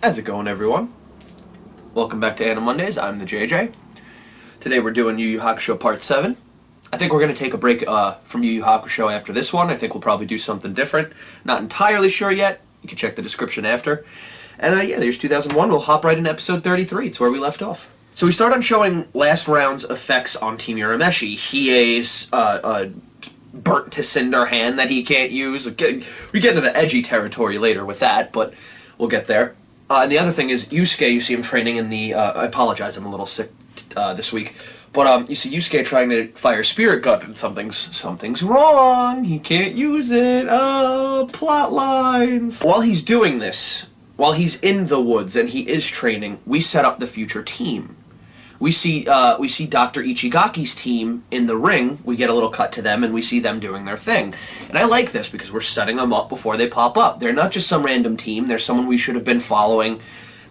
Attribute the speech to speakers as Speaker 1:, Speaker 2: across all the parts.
Speaker 1: How's it going, everyone? Welcome back to Anime Mondays. I'm the JJ. Today we're doing Yu Yu Hakusho Part 7. I think we're going to take a break from Yu Yu Hakusho after this one. I think we'll probably do something different. Not entirely sure yet. You can check the description after. And yeah, there's 2001. We'll hop right into episode 33. It's where we left off. So we start on showing last round's effects on Team Urameshi. Hie's burnt to cinder hand that he can't use. We get into the edgy territory later with that, but we'll get there. And the other thing is Yusuke, you see him training in the, I apologize, I'm a little sick this week, but you see Yusuke trying to fire Spirit Gun, and something's wrong, he can't use it, plot lines. While he's doing this, while he's in the woods and he is training, we set up the future team. We see Dr. Ichigaki's team in the ring. We get a little cut to them, and we see them doing their thing. And I like this because we're setting them up before they pop up. They're not just some random team. They're someone we should have been following,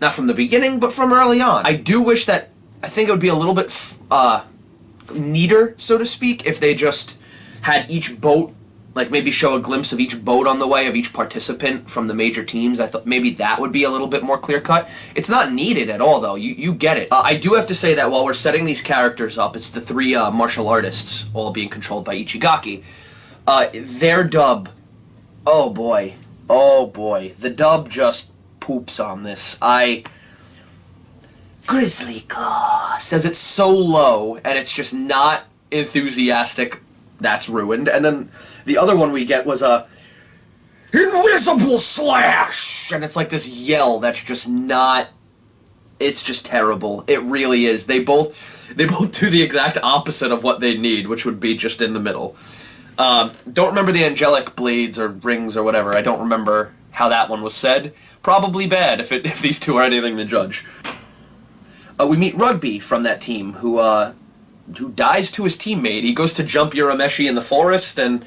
Speaker 1: not from the beginning, but from early on. I do wish that, I think it would be a little bit neater, so to speak, if they just had each boat, like maybe show a glimpse of each boat on the way, of each participant from the major teams. I thought maybe that would be a little bit more clear-cut. It's not needed at all, though. You get it. I do have to say that while we're setting these characters up, it's the three martial artists, all being controlled by Ichigaki. Their dub, oh boy, the dub just poops on this. Grizzly Claw says it's so low, and it's just not enthusiastic. That's ruined. And then the other one we get was a invisible slash, and it's like this yell that's just not. It's just terrible. It really is. They both do the exact opposite of what they need, which would be just in the middle. Don't remember the angelic blades or rings or whatever. I don't remember how that one was said. Probably bad if these two are anything to judge. We meet Rugby from that team who dies to his teammate. He goes to jump Urameshi in the forest, and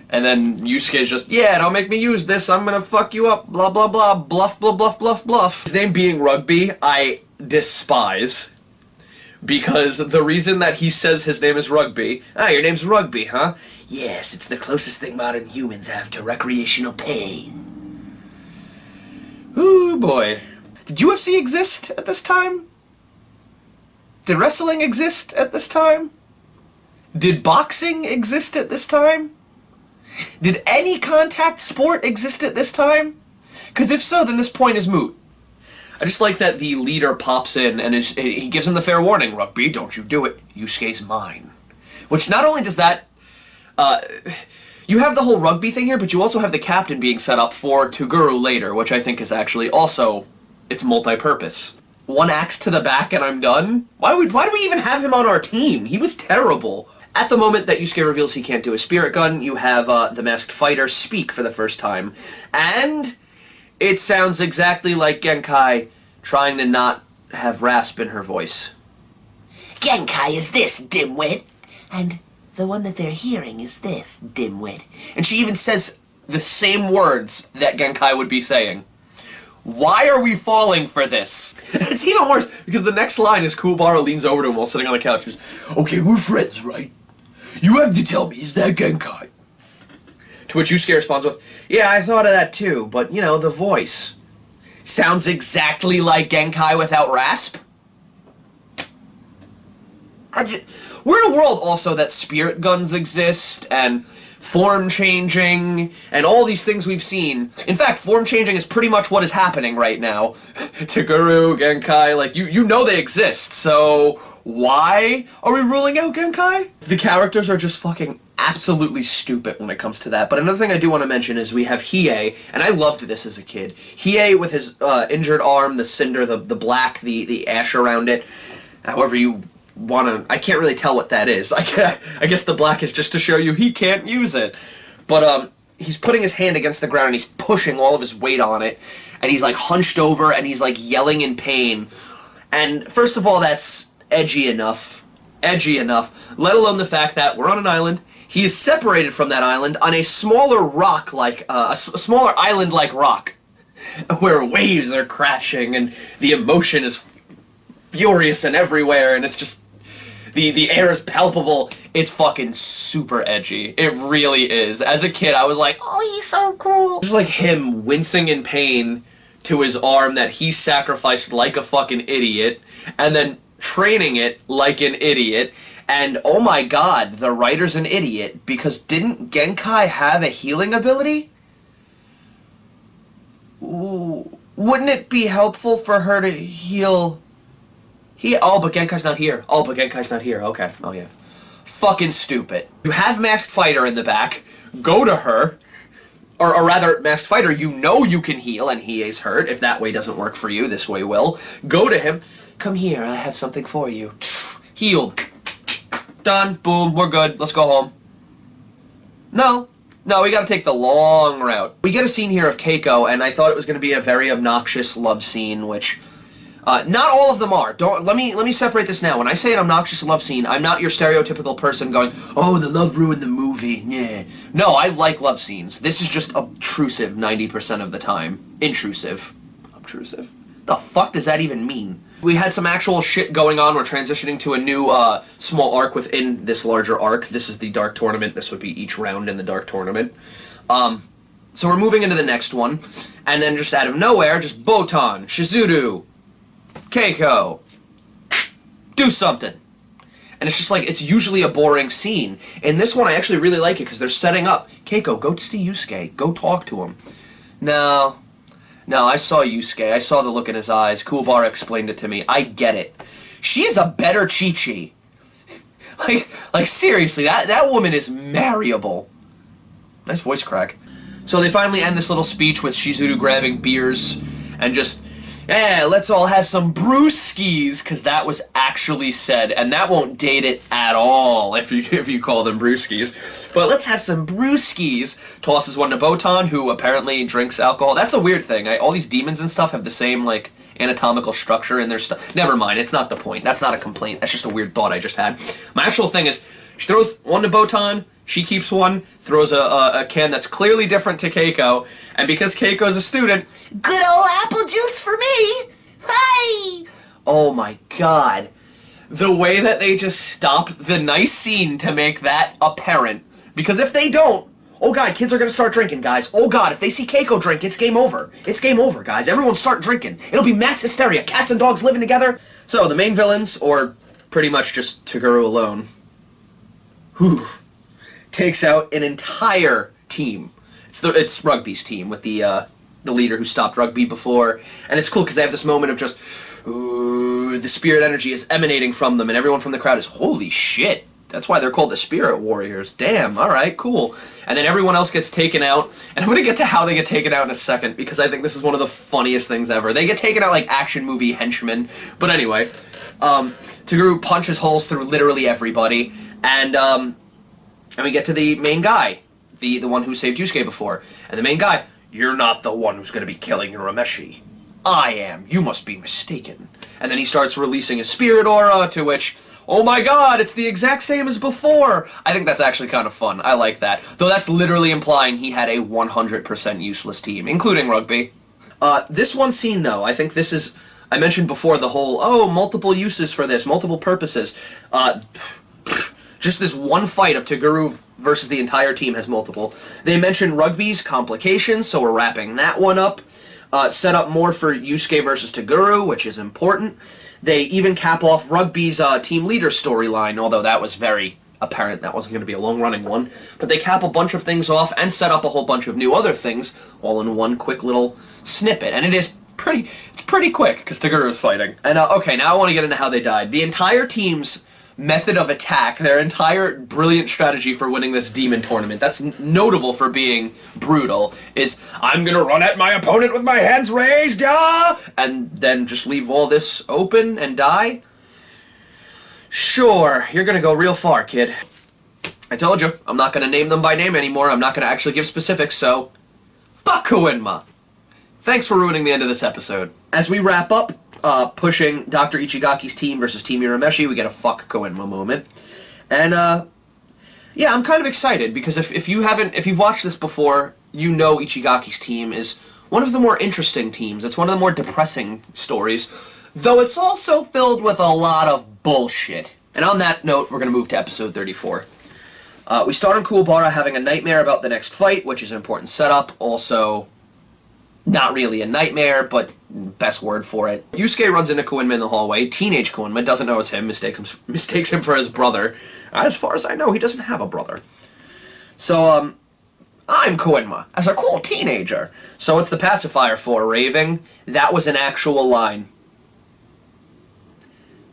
Speaker 1: then Yusuke's just, yeah, don't make me use this, I'm gonna fuck you up, blah blah blah, bluff, blah bluff, bluff, bluff. His name being Rugby, I despise, because the reason that he says his name is Rugby, your name's Rugby, huh? Yes, it's the closest thing modern humans have to recreational pain. Ooh, boy. Did UFC exist at this time? Did wrestling exist at this time? Did boxing exist at this time? Did any contact sport exist at this time? Because if so, then this point is moot. I just like that the leader pops in and he gives him the fair warning, Rugby, don't you do it. Yusuke's mine. Which not only does that... you have the whole Rugby thing here, but you also have the captain being set up for Toguro later, which I think is actually also... it's multi-purpose. One axe to the back and I'm done? Why do we even have him on our team? He was terrible. At the moment that Yusuke reveals he can't do a spirit gun, you have the masked fighter speak for the first time. And it sounds exactly like Genkai trying to not have rasp in her voice. Genkai is this, dimwit. And the one that they're hearing is this, dimwit. And she even says the same words that Genkai would be saying. Why are we falling for this? And it's even worse, because the next line is Kuwabara leans over to him while sitting on the couch. He goes, okay, we're friends, right? You have to tell me, is that Genkai? To which Yusuke responds with, yeah, I thought of that too, but, you know, the voice. Sounds exactly like Genkai without rasp? We're in a world also that spirit guns exist, and form changing, and all these things we've seen. In fact, form changing is pretty much what is happening right now. Toguro, Genkai, like, you know they exist, so why are we ruling out Genkai? The characters are just fucking absolutely stupid when it comes to that. But another thing I do want to mention is we have Hie, and I loved this as a kid. Hie with his injured arm, the cinder, the black, the ash around it, however you wanna... I can't really tell what that is. I guess the black is just to show you he can't use it. But he's putting his hand against the ground and he's pushing all of his weight on it, and he's like hunched over and he's like yelling in pain. And first of all, that's edgy enough, let alone the fact that we're on an island. He is separated from that island on a smaller rock, like a smaller island-like rock, where waves are crashing and the emotion is furious and everywhere, and it's just The air is palpable. It's fucking super edgy. It really is. As a kid, I was like, oh, he's so cool. This is like him wincing in pain, to his arm that he sacrificed like a fucking idiot, and then training it like an idiot. And oh my god, the writer's an idiot, because didn't Genkai have a healing ability? Ooh, wouldn't it be helpful for her to heal... Oh, but Genkai's not here. Oh, but Genkai's not here. Okay. Oh, yeah. Fucking stupid. You have Masked Fighter in the back. Go to her. Or rather, Masked Fighter, you know you can heal, and he is hurt. If that way doesn't work for you, this way will. Go to him. Come here, I have something for you. Healed. Done. Boom. We're good. Let's go home. No, we gotta take the long route. We get a scene here of Keiko, and I thought it was gonna be a very obnoxious love scene, which... not all of them are. Let me separate this now. When I say an obnoxious love scene, I'm not your stereotypical person going, oh, the love ruined the movie. Yeah. No, I like love scenes. This is just obtrusive 90% of the time. Intrusive. Obtrusive. The fuck does that even mean? We had some actual shit going on. We're transitioning to a new small arc within this larger arc. This is the Dark Tournament. This would be each round in the Dark Tournament. So we're moving into the next one. And then just out of nowhere, just Botan, Shizuru, Keiko, do something. And it's just like, it's usually a boring scene. In this one, I actually really like it because they're setting up. Keiko, go see Yusuke. Go talk to him. No, I saw Yusuke. I saw the look in his eyes. Kuwabara explained it to me. I get it. She's a better Chi-Chi. Like seriously, that woman is marryable. Nice voice crack. So they finally end this little speech with Shizuru grabbing beers and just... yeah, let's all have some brewskis, because that was actually said, and that won't date it at all if you call them brewskis. But let's have some brewskis. Tosses one to Botan, who apparently drinks alcohol. That's a weird thing. All these demons and stuff have the same, like, anatomical structure in their stuff. Never mind, it's not the point. That's not a complaint. That's just a weird thought I just had. My actual thing is, she throws one to Botan, she keeps one, throws a can that's clearly different to Keiko, and because Keiko's a student, good old apple juice for me! Hey! Oh my god. The way that they just stopped the nice scene to make that apparent. Because if they don't, oh god, kids are gonna start drinking, guys. Oh god, if they see Keiko drink, it's game over. It's game over, guys. Everyone start drinking. It'll be mass hysteria. Cats and dogs living together. So, the main villains, or pretty much just Toguro alone, takes out an entire team. It's Rugby's team with the leader who stopped Rugby before, and it's cool because they have this moment of just, ooh, the spirit energy is emanating from them, and everyone from the crowd is, holy shit, that's why they're called the Spirit Warriors. Damn, alright, cool. And then everyone else gets taken out, and I'm gonna get to how they get taken out in a second, because I think this is one of the funniest things ever. They get taken out like action movie henchmen, but anyway, Toguro punches holes through literally everybody, and we get to the main guy, the one who saved Yusuke before. And the main guy, you're not the one who's going to be killing Urameshi. I am. You must be mistaken. And then he starts releasing his spirit aura, to which, oh my god, it's the exact same as before! I think that's actually kind of fun. I like that. Though that's literally implying he had a 100% useless team, including Rugby. This one scene, though, I think this is... I mentioned before the whole, oh, multiple uses for this, multiple purposes. Just this one fight of Toguro versus the entire team has multiple. They mention Rugby's complications, so we're wrapping that one up. Set up more for Yusuke versus Toguro, which is important. They even cap off Rugby's team leader storyline, although that was very apparent that wasn't going to be a long-running one. But they cap a bunch of things off and set up a whole bunch of new other things, all in one quick little snippet. And it's pretty quick, because Toguro's fighting. And, okay, now I want to get into how they died. The entire team's method of attack, their entire brilliant strategy for winning this demon tournament, that's notable for being brutal, is, I'm gonna run at my opponent with my hands raised, and then just leave all this open and die? Sure, you're gonna go real far, kid. I told you, I'm not gonna name them by name anymore, I'm not gonna actually give specifics, so... fuck Koenma! Thanks for ruining the end of this episode. As we wrap up, pushing Dr. Ichigaki's team versus Team Urameshi, we get a fuck Koenma moment. And, yeah, I'm kind of excited, because if you've watched this before, you know Ichigaki's team is one of the more interesting teams. It's one of the more depressing stories, though it's also filled with a lot of bullshit. And on that note, we're going to move to episode 34. We start on Kuwabara having a nightmare about the next fight, which is an important setup. Also, Not really a nightmare, but best word for it. Yusuke runs into Koenma in the hallway. Teenage Koenma doesn't know it's him, mistakes him for his brother. As far as I know, he doesn't have a brother. So, I'm Koenma, as a cool teenager. So what's the pacifier for, raving? That was an actual line.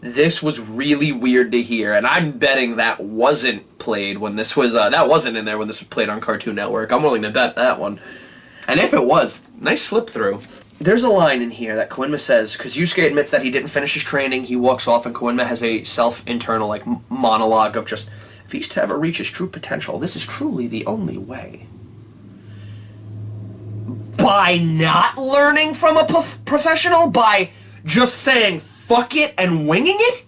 Speaker 1: This was really weird to hear, and I'm betting that wasn't played when this was, that wasn't in there when this was played on Cartoon Network. I'm willing to bet that one. And if it was, nice slip through. There's a line in here that Koenma says, because Yusuke admits that he didn't finish his training, he walks off, and Koenma has a self-internal, like, monologue of just, if he's to ever reach his true potential, this is truly the only way. By not learning from a professional? By just saying, fuck it, and winging it?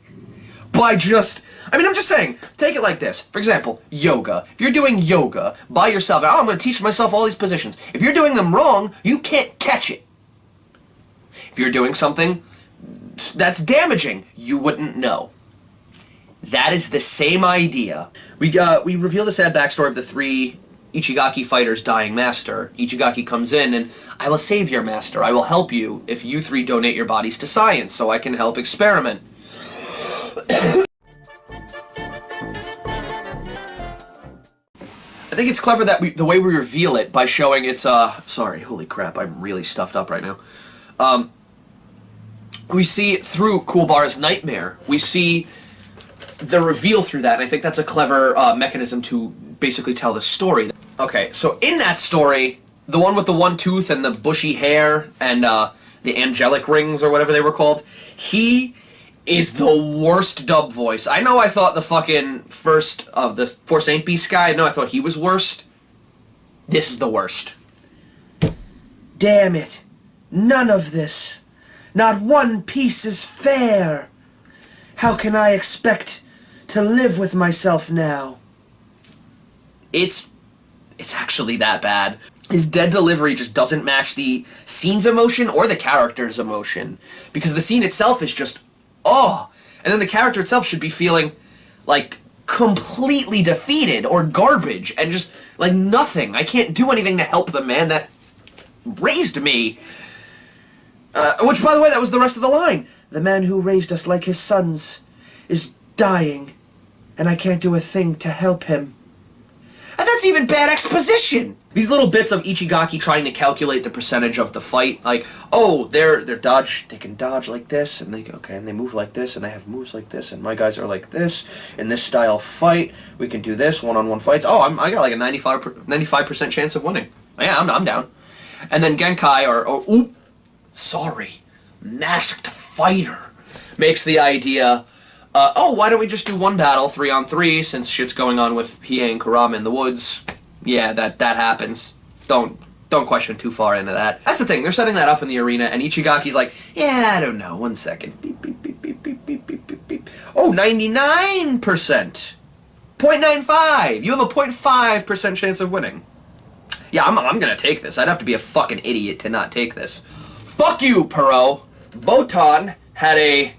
Speaker 1: By just... I mean, I'm just saying, take it like this. For example, yoga. If you're doing yoga by yourself, oh, I'm going to teach myself all these positions. If you're doing them wrong, you can't catch it. If you're doing something that's damaging, you wouldn't know. That is the same idea. We reveal the sad backstory of the 3 Ichigaki fighters' dying master. Ichigaki comes in and, I will save your master, I will help you if you 3 donate your bodies to science so I can help experiment. I think it's clever that the way we reveal it by showing it's, sorry, holy crap, I'm really stuffed up right now. We see through Kuwabara's nightmare, we see the reveal through that, and I think that's a clever mechanism to basically tell the story. Okay, so in that story, the one with the 1 tooth and the bushy hair and the angelic rings or whatever they were called, he is the worst dub voice. I know I thought the fucking first of the Four Saint Beast guy, I thought he was worst. This is the worst. Damn it. None of this. Not one piece is fair. How can I expect to live with myself now? It's actually that bad. His dead delivery just doesn't match the scene's emotion or the character's emotion. Because the scene itself is just, oh. And then the character itself should be feeling, like, completely defeated or garbage. And just, like, nothing. I can't do anything to help the man that raised me. Which, by the way, that was the rest of the line. The man who raised us like his sons is dying. And I can't do a thing to help him. And that's even bad exposition! These little bits of Ichigaki trying to calculate the percentage of the fight, like, oh, they're dodge, they can dodge like this, and they move like this, and they have moves like this, and my guys are like this, in this style fight, we can do this, one-on-one fights. Oh, I got like a 95% chance of winning. Yeah, I'm down. And then Genkai, sorry, Masked Fighter, makes the idea, oh, why don't we just do one battle, 3-on-3, since shit's going on with Hiei and Kurama in the woods. Yeah, that happens. Don't question too far into that. That's the thing, they're setting that up in the arena, and Ichigaki's like, yeah, I don't know, 1 second. Beep, beep, beep, beep, beep, beep, beep, beep, beep. Oh, 99%! 0.95! You have a 0.5% chance of winning. Yeah, I'm gonna take this. I'd have to be a fucking idiot to not take this. Fuck you, Pierrot! Botan had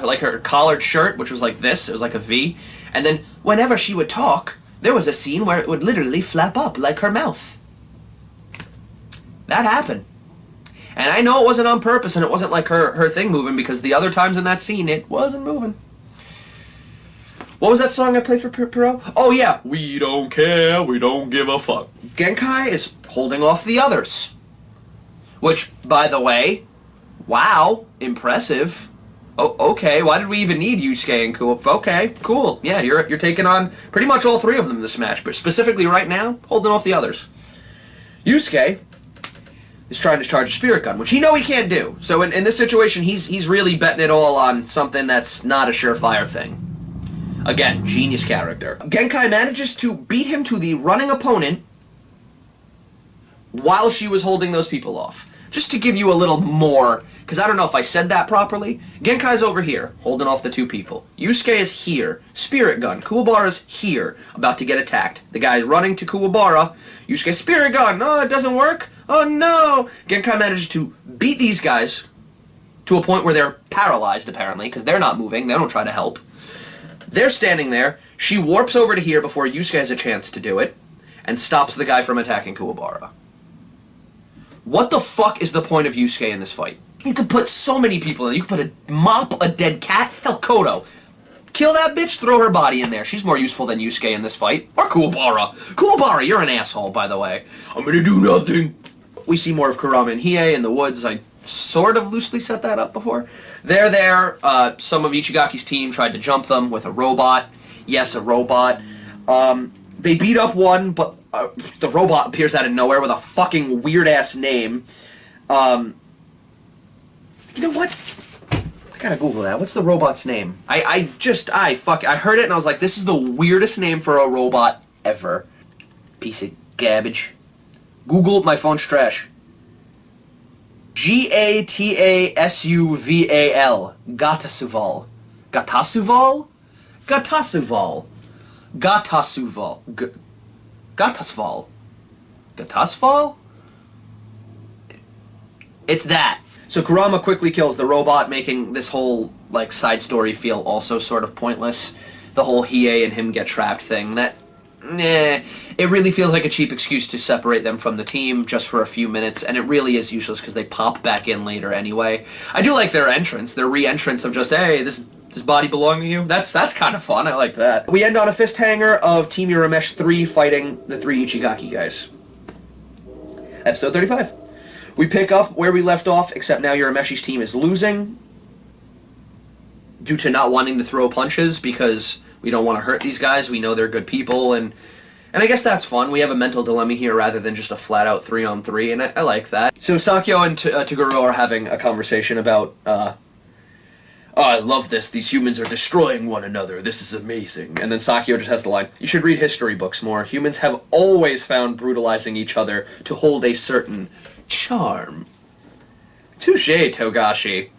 Speaker 1: like her collared shirt, which was like this, it was like a V, and then whenever she would talk, there was a scene where it would literally flap up like her mouth. That happened. And I know it wasn't on purpose, and it wasn't like her thing moving, because the other times in that scene, it wasn't moving. What was that song I played for Pierrot? Oh yeah, we don't care, we don't give a fuck. Genkai is holding off the others. Which, by the way, wow, impressive. Oh, okay, why did we even need Yusuke and Kuo? Okay, cool. Yeah, you're taking on pretty much all 3 of them in this match, but specifically right now, holding off the others. Yusuke is trying to charge a spirit gun, which he can't do. So in this situation, he's really betting it all on something that's not a surefire thing. Again, genius character. Genkai manages to beat him to the running opponent while she was holding those people off. Just to give you a little more, because I don't know if I said that properly. Genkai's over here, holding off the 2 people. Yusuke is here, spirit gun. Kuwabara's here, about to get attacked. The guy's running to Kuwabara. Yusuke, spirit gun! Oh, it doesn't work? Oh no! Genkai manages to beat these guys to a point where they're paralyzed, apparently, because they're not moving, they don't try to help. They're standing there. She warps over to here before Yusuke has a chance to do it, and stops the guy from attacking Kuwabara. What the fuck is the point of Yusuke in this fight? You could put so many people in. You could mop a dead cat. Hell, Kodo. Kill that bitch, throw her body in there. She's more useful than Yusuke in this fight. Or Kuwabara. Kuwabara, you're an asshole, by the way. I'm gonna do nothing. We see more of Kurama and Hiei in the woods. I sort of loosely set that up before. They're there. Some of Ichigaki's team tried to jump them with a robot. Yes, a robot. They beat up one, but the robot appears out of nowhere with a fucking weird-ass name. You know what? I gotta Google that. What's the robot's name? I heard it and I was like, this is the weirdest name for a robot ever. Piece of garbage. Google, my phone's trash. Gatasuval. Gatasuval. Gatasuval? Gatasuval. Gatasuval. Gatasval. Gatasval? It's that. So Kurama quickly kills the robot, making this whole, like, side story feel also sort of pointless. The whole Hiei and him get trapped thing. That, it really feels like a cheap excuse to separate them from the team just for a few minutes, and it really is useless because they pop back in later anyway. I do like their entrance, their re-entrance of just, hey, this body belong to you? That's kind of fun, I like that. We end on a fist hanger of Team Uramesh 3 fighting the 3 Ichigaki guys. Episode 35. We pick up where we left off, except now Urameshi's team is losing due to not wanting to throw punches because we don't want to hurt these guys. We know they're good people, and I guess that's fun. We have a mental dilemma here rather than just a flat-out 3-on-3, and I like that. So Sakyo and Toguro are having a conversation about, oh, I love this. These humans are destroying one another. This is amazing. And then Sakyo just has the line, you should read history books more. Humans have always found brutalizing each other to hold a certain charm. Touché, Togashi.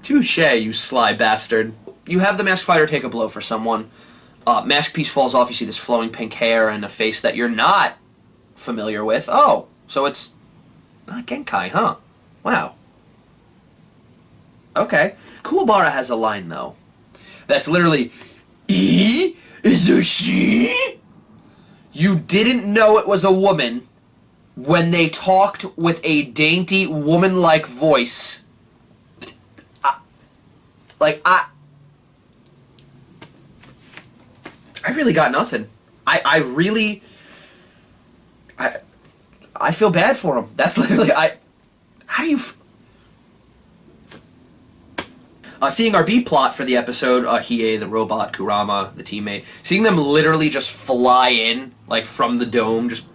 Speaker 1: Touché, you sly bastard. You have the masked fighter take a blow for someone. Mask piece falls off, you see this flowing pink hair and a face that you're not familiar with. Oh, so it's not Genkai, huh? Wow. Okay. Kuwabara has a line, though. That's literally, is there she? You didn't know it was a woman when they talked with a dainty, woman-like voice. I really got nothing. I feel bad for him. That's literally, how do you... Seeing our B-plot for the episode, Hiei, the robot, Kurama, the teammate, seeing them literally just fly in, like, from the dome, just...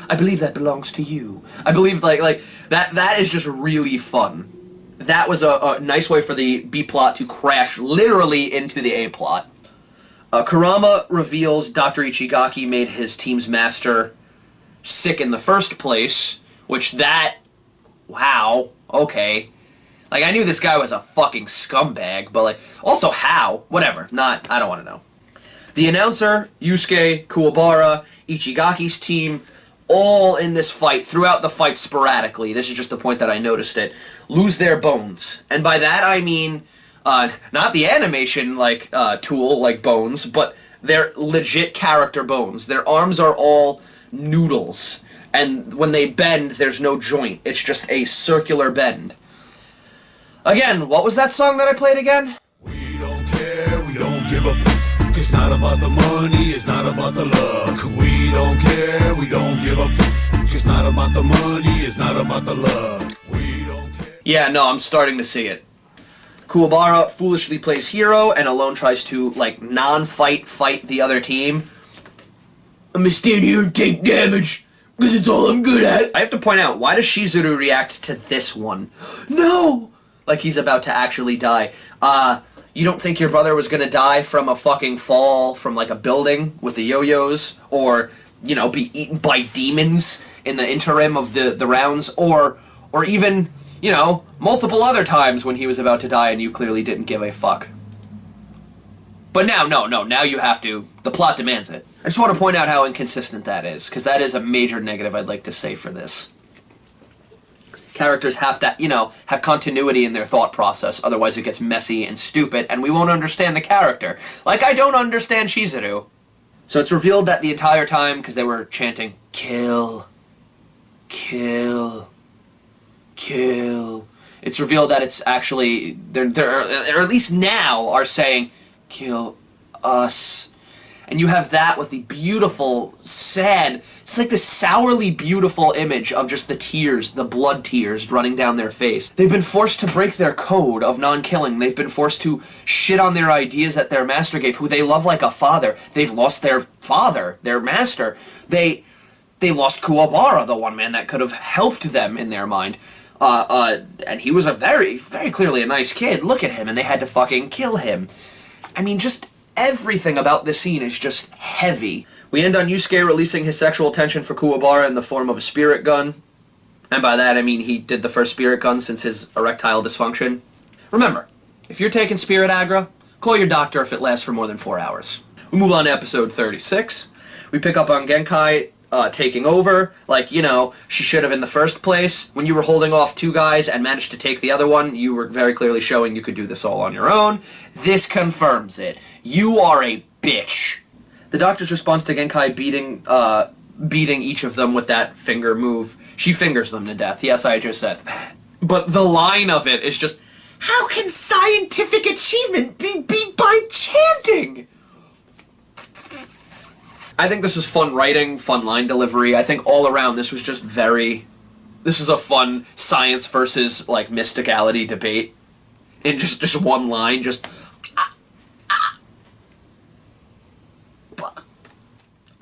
Speaker 1: I believe that belongs to you. I believe, like that is just really fun. That was a nice way for the B-plot to crash literally into the A-plot. Kurama reveals Dr. Ichigaki made his team's master sick in the first place, which that... Wow. Okay. Like, I knew this guy was a fucking scumbag, but, like, also how? Whatever. I don't want to know. The announcer, Yusuke, Kuwabara, Ichigaki's team, all in this fight, throughout the fight sporadically, this is just the point that I noticed it, lose their bones. And by that I mean, not the animation, like, tool, like bones, but their legit character bones. Their arms are all noodles, and when they bend, there's no joint. It's just a circular bend. Again, what was that song that I played again?
Speaker 2: We don't care, we don't give a f***. It's not about the money, it's not about the luck. We don't care, we don't give a f***. It's not about the money, it's not about the luck. We don't care.
Speaker 1: Yeah, no, I'm starting to see it. Kuwabara foolishly plays hero and alone tries to, like, non-fight fight the other team. I'm gonna stand here and take damage, because it's all I'm good at. I have to point out, why does Shizuru react to this one? No! Like he's about to actually die. You don't think your brother was gonna die from a fucking fall from, like, a building with the yo-yos? Or, you know, be eaten by demons in the interim of the rounds? Or even, you know, multiple other times when he was about to die and you clearly didn't give a fuck. But now, no, now you have to. The plot demands it. I just want to point out how inconsistent that is, because that is a major negative I'd like to say for this. Characters have to, you know, have continuity in their thought process, otherwise it gets messy and stupid, and we won't understand the character. Like, I don't understand Shizuru. So it's revealed that the entire time, because they were chanting, kill, kill. Kill. It's revealed that it's actually, or at least now are saying, kill us. And you have that with the beautiful, sad, it's like this sourly beautiful image of just the tears, the blood tears running down their face. They've been forced to break their code of non-killing. They've been forced to shit on their ideas that their master gave, who they love like a father. They've lost their father, their master. They lost Kuwabara, the one man that could have helped them in their mind. And he was a very, very clearly a nice kid. Look at him, and they had to fucking kill him. I mean, just everything about this scene is just heavy. We end on Yusuke releasing his sexual tension for Kuwabara in the form of a spirit gun. And by that I mean he did the first spirit gun since his erectile dysfunction. Remember, if you're taking spirit aggro, call your doctor if it lasts for more than 4 hours. We move on to episode 36. We pick up on Genkai taking over, like, you know, she should have in the first place. When you were holding off 2 guys and managed to take the other one, you were very clearly showing you could do this all on your own. This confirms it. You are a bitch. The doctor's response to Genkai beating each of them with that finger move. She fingers them to death. Yes, I just said that. But the line of it is just, how can scientific achievement be beat by chanting? I think this was fun writing, fun line delivery. I think all around this was just this is a fun science versus, like, mysticality debate. In just one line, just...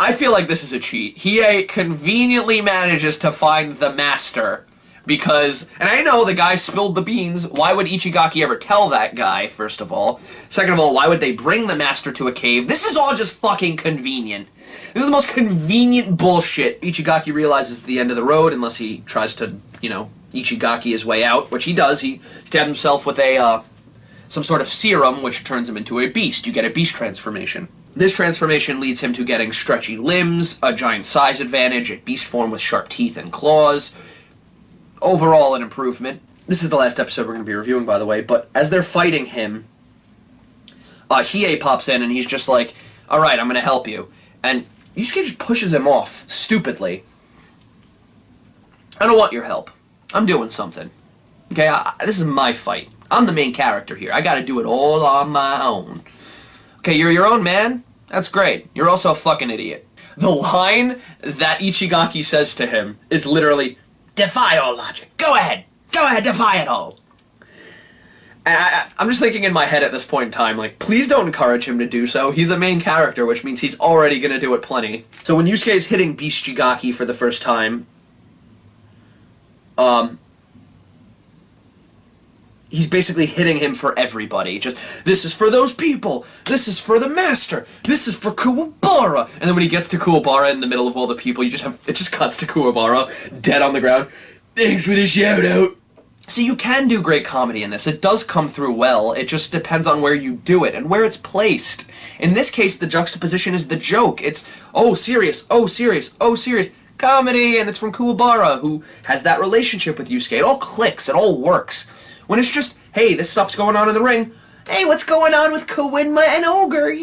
Speaker 1: I feel like this is a cheat. Hiei conveniently manages to find the master because, and I know the guy spilled the beans, why would Ichigaki ever tell that guy, first of all? Second of all, why would they bring the master to a cave? This is all just fucking convenient. This is the most convenient bullshit. Ichigaki realizes at the end of the road, unless he tries to, you know, Ichigaki his way out, which he does. He stabbed himself with some sort of serum, which turns him into a beast. You get a beast transformation. This transformation leads him to getting stretchy limbs, a giant size advantage, a beast form with sharp teeth and claws. Overall, an improvement. This is the last episode we're going to be reviewing, by the way, but as they're fighting him, Hiei pops in and he's just like, alright, I'm going to help you. And Yusuke just pushes him off, stupidly. I don't want your help. I'm doing something. Okay, this is my fight. I'm the main character here. I gotta do it all on my own. Okay, you're your own man? That's great. You're also a fucking idiot. The line that Ichigaki says to him is literally, defy all logic. Go ahead. Go ahead, defy it all. I'm just thinking in my head at this point in time, like, please don't encourage him to do so. He's a main character, which means he's already gonna do it plenty. So when Yusuke is hitting Beast Jigaki for the first time, he's basically hitting him for everybody. Just, this is for those people, this is for the master, this is for Kuwabara. And then when he gets to Kuwabara in the middle of all the people, it just cuts to Kuwabara, dead on the ground. Thanks for the shout out. So you can do great comedy in this. It does come through well. It just depends on where you do it and where it's placed. In this case, the juxtaposition is the joke. It's, oh, serious, oh, serious, oh, serious. Comedy, and it's from Kuwabara, who has that relationship with Yusuke. It all clicks. It all works. When it's just, hey, this stuff's going on in the ring. Hey, what's going on with Kawinma and Ogre?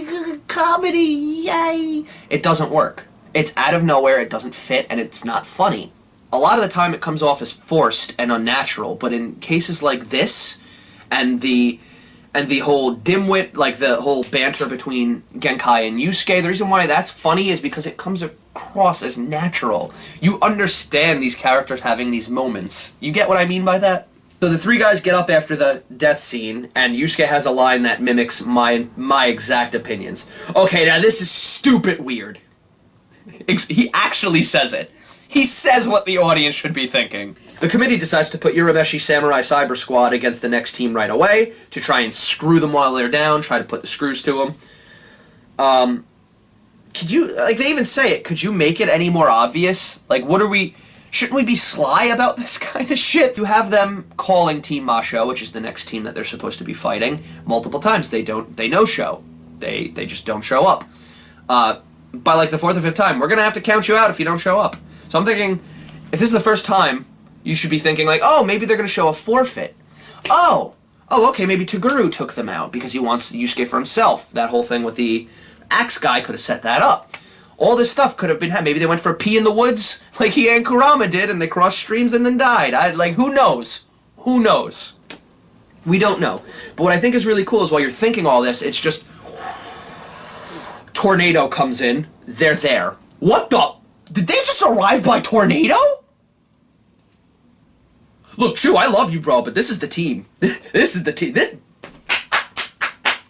Speaker 1: Comedy, yay. It doesn't work. It's out of nowhere, it doesn't fit, and it's not funny. A lot of the time it comes off as forced and unnatural, but in cases like this, and the whole dimwit, like the whole banter between Genkai and Yusuke, the reason why that's funny is because it comes across as natural. You understand these characters having these moments. You get what I mean by that? So the 3 guys get up after the death scene, and Yusuke has a line that mimics my exact opinions. Okay, now this is stupid weird. He actually says it. He says what the audience should be thinking. The committee decides to put Urameshi Samurai Cyber Squad against the next team right away, to try and screw them while they're down, try to put the screws to them. Could you, like, they even say it, could you make it any more obvious? Like, shouldn't we be sly about this kind of shit? You have them calling Team Masho, which is the next team that they're supposed to be fighting, multiple times. They no-show. They just don't show up. By like the 4th or 5th time, we're gonna have to count you out if you don't show up. So I'm thinking, if this is the first time, you should be thinking like, oh, maybe they're gonna show a forfeit. Oh, okay, maybe Toguro took them out because he wants Yusuke for himself. That whole thing with the axe guy could have set that up. All this stuff could have been had. Maybe they went for a pee in the woods, like he and Kurama did, and they crossed streams and then died. Like, who knows? Who knows? We don't know. But what I think is really cool is while you're thinking all this, it's just... Tornado comes in. They're there. What the... Did they just arrive by tornado? Look, Shu, I love you, bro, but this is the team. This is the team. This...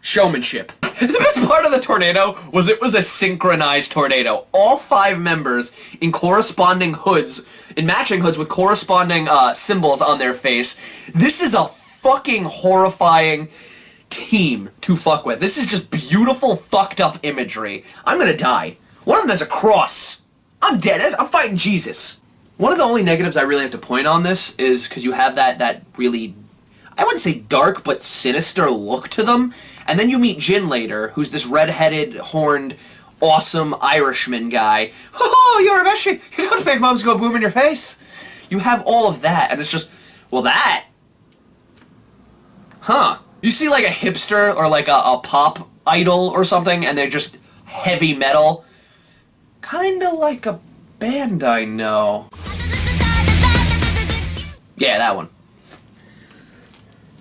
Speaker 1: Showmanship. The best part of the tornado was it was a synchronized tornado. All 5 members in corresponding hoods, in matching hoods with corresponding symbols on their face. This is a fucking horrifying team to fuck with. This is just beautiful, fucked up imagery. I'm gonna die. One of them has a cross. I'm dead. I'm fighting Jesus. One of the only negatives I really have to point on this is because you have that really, I wouldn't say dark, but sinister look to them. And then you meet Jin later, who's this red-headed, horned, awesome Irishman guy. Oh, you're a Meshi! You don't make moms go boom in your face! You have all of that, and it's just, well, that... Huh. You see like a hipster or like a pop idol or something, and they're just heavy metal. Kinda like a band I know. Yeah, that one.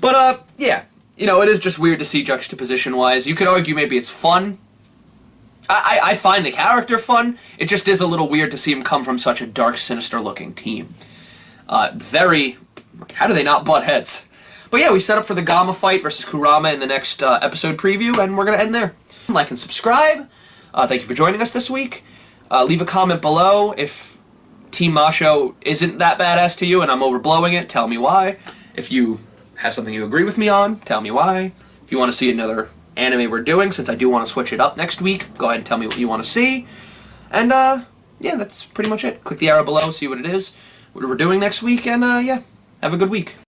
Speaker 1: But, yeah. You know, it is just weird to see juxtaposition-wise. You could argue maybe it's fun. I find the character fun. It just is a little weird to see him come from such a dark, sinister-looking team. Very... How do they not butt heads? But yeah, we set up for the Gamma fight versus Kurama in the next episode preview, and we're going to end there. Like and subscribe. Thank you for joining us this week. Leave a comment below if Team Masho isn't that badass to you and I'm overblowing it. Tell me why. If you have something you agree with me on, tell me why. If you want to see another anime we're doing, since I do want to switch it up next week, go ahead and tell me what you want to see. And, yeah, that's pretty much it. Click the arrow below, see what it is, what we're doing next week, and, yeah, have a good week.